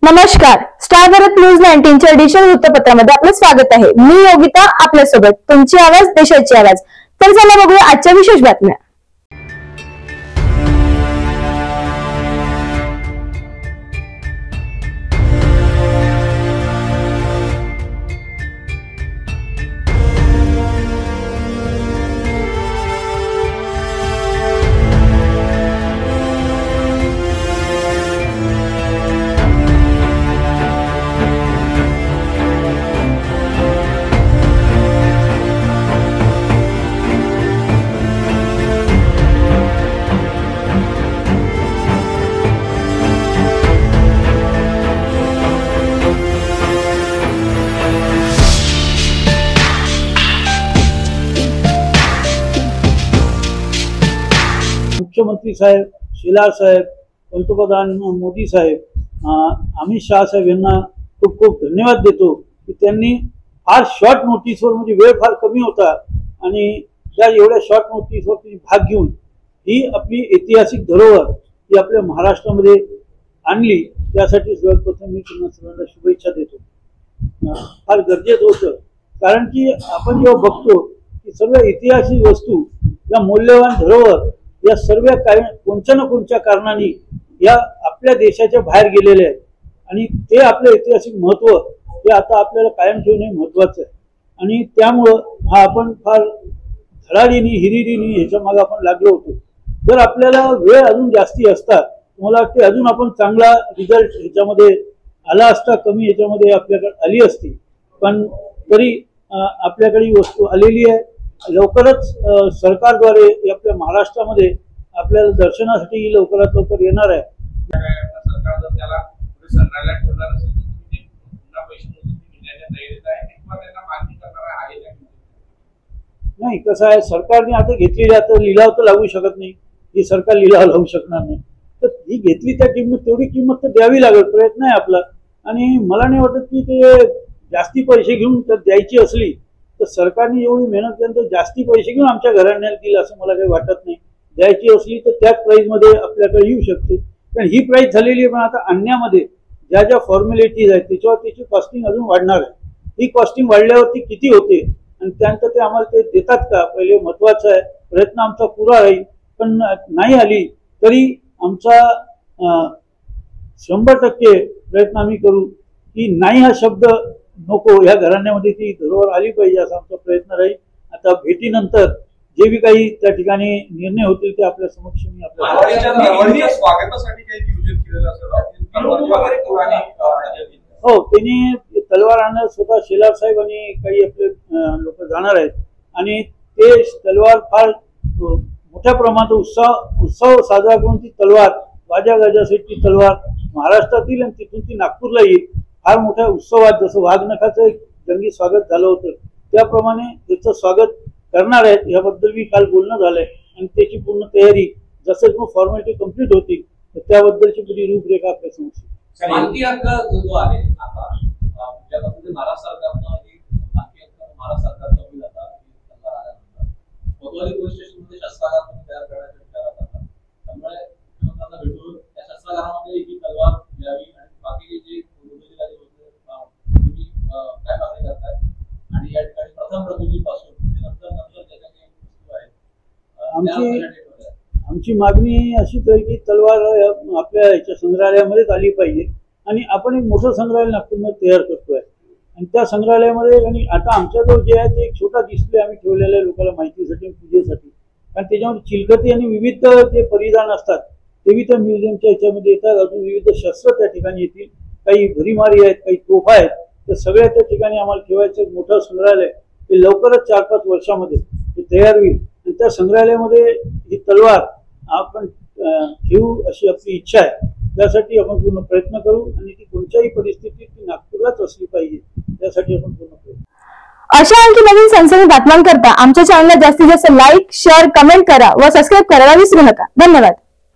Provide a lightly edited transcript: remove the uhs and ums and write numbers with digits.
नमस्कार, star Bharat news 19च्या addition वृत्तपत्रामध्ये आपलं स्वागत आहे। मी योगिता आपल्यासोबत। तुमची आवाज देशाची आवाज। तर चला बघूया आजच्या विशेष बातम्या। मुख्यमंत्री साहेब, शिला साहेब, पंतप्रधान मोदी साहेब, अमित शाह साहेब यांना खूप खूप धन्यवाद देतो की त्यांनी फार शॉर्ट नोटीसवर, म्हणजे वेळ फार कमी होता आणि त्या एवढ्या शॉर्ट नोटीसवर भाग घेऊन ही आपली ऐतिहासिक धरोहर ही आपल्या महाराष्ट्रामध्ये आणली। त्यासाठी सर्वप्रथम मी तुम्हाला सर्वांना शुभेच्छा देतो। फार गरजेचं होतं, कारण की आपण जेव्हा बघतो की सर्व ऐतिहासिक वस्तू या मौल्यवान धरोहर या सर्व कोणत्या ना कोणत्या कारणाने या आपल्या देशाच्या बाहेर गेलेले आहेत आणि ते आपलं ऐतिहासिक महत्व हे आता आपल्याला कायम ठेवणे महत्वाचं आहे। आणि त्यामुळं हा आपण फार धडाडीने हिरिरीने ह्याच्या मागे आपण लागलो होतो। जर आपल्याला वेळ अजून जास्ती असता, मला वाटते अजून आपण चांगला रिझल्ट ह्याच्यामध्ये आला असता, कमी ह्याच्यामध्ये आपल्याकडे आली असती, पण तरी आपल्याकडे ही वस्तू आलेली आहे। लवकरच सरकारद्वारे आपल्या महाराष्ट्रामध्ये आपल्याला दर्शनासाठी लवकरात लवकर येणार आहे। नाही, कसं आहे, सरकारने आता घेतलेली, आता लिलाव तर लागू शकत नाही, ही सरकार लिलाव लावू शकणार नाही, तर ही घेतली त्या किंमत तेवढी किंमत तर द्यावी लागेल, प्रयत्न आहे आपला। आणि मला नाही वाटत की ते जास्ती पैसे घेऊन तर द्यायची असली तर सरकारने एवढी मेहनत केल्यानंतर जास्ती पैसे घेऊन आमच्या घराण्याला दिल असं मला काही वाटत नाही। द्यायची असली तर त्याच प्राइसमध्ये आपल्याकडे येऊ शकते, पण ही प्राइस झालेली आहे। पण आता आणण्यामध्ये ज्या ज्या फॉर्मॅलिटीज आहेत त्याच्यावर त्याची कॉस्टिंग अजून वाढणार आहे। ही कॉस्टिंग वाढल्यावरती किती होते आणि त्यानंतर ते आम्हाला ते देतात का, पहिले महत्वाचं आहे। प्रयत्न आमचा पुरा राहील, पण नाही आली तरी आमचा 100% प्रयत्न आम्ही करू की नाही हा शब्द नको, ह्या घराण्यामध्ये ती धरोहर आली पाहिजे असा आमचा प्रयत्न राहील। आता भेटीनंतर जे बी काही त्या ठिकाणी निर्णय होतील ते आपल्या समक्ष मी आपल्या स्वागतासाठी काही नियोजन केलेलं असेल। हो, त्यांनी तलवार आणणार, स्वतः शेलार साहेब आणि काही आपले लोक जाणार आहेत आणि ते तलवार फार मोठ्या प्रमाणात उत्सव साजरा करून ती तलवार वाजा गाजासाठी ती तलवार महाराष्ट्रातील आणि तिथून ती नागपूरला येईल। फार मोठ्या उत्सवात जसं वाघनखाचं एक जंगी स्वागत झालं होतं त्याप्रमाणे त्याचं स्वागत करणार आहेत। याबद्दल मी काल बोलणं झालंय आणि त्याची पूर्ण तयारी जसं फॉर्मॅलिटी कंप्लीट होती तर त्याबद्दलची पुरी रूपरेखा आपल्या समोर। मानकी हक्क जो आहे आता ज्यामध्ये महाराष्ट्र सरकारनं मानकी हक्क महाराष्ट्र सरकारचा होईल आता सरकार आल्यानंतर कोतवाली पोलीस स्टेशनमध्ये शस्त्रागार तयार करण्याचा विचार होता, त्यामुळे मुख्यमंत्र्यांना भेटून त्या शस्त्रागारामध्ये ही तलवार द्यावी आणि बाकी जे उमेदवारी होते तुम्ही काय मागणी करताय आणि या ठिकाणी प्रथम प्रकृतीपासून नंतर त्याच्या काही वस्तू आहेत आमची मागणी अशीच आहे की तलवार आपल्या ह्याच्या संग्रहालयामध्येच आली पाहिजे आणि आपण एक मोठं संग्रहालय नागपूरमध्ये तयार करतोय आणि त्या संग्रहालयामध्ये आणि आता आमच्याजवळ जे आहे ते एक छोटा डिस्प्ले आम्ही ठेवलेला आहे लोकांना माहितीसाठी, पूजेसाठी, कारण त्याच्यामध्ये चिलखती आणि विविध जे परिधान असतात तेही त्या म्युझियमच्या ह्याच्यामध्ये येतात। अजून विविध शस्त्र त्या ठिकाणी येतील, काही भरीमारी आहेत, काही तोफा आहेत, तर सगळ्या त्या ठिकाणी आम्हाला ठेवायचं एक मोठं संग्रहालय ते लवकरच 4-5 वर्षामध्ये ते तयार होईल आणि त्या संग्रहालयामध्ये ही तलवार आपण ठेवू अशी आपली इच्छा आहे। त्यासाठी आपण पूर्ण प्रयत्न करू आणि ती कोणत्याही परिस्थितीत ती नागपूरलाच असली पाहिजे, त्यासाठी आपण पूर्ण प्रयत्न। अशा आणखी नवीन सनसनी बातम्यांकरता आमच्या चॅनलला जास्तीत जास्त लाईक, शेअर, कमेंट करा व सबस्क्राईब करायला विसरू नका। धन्यवाद।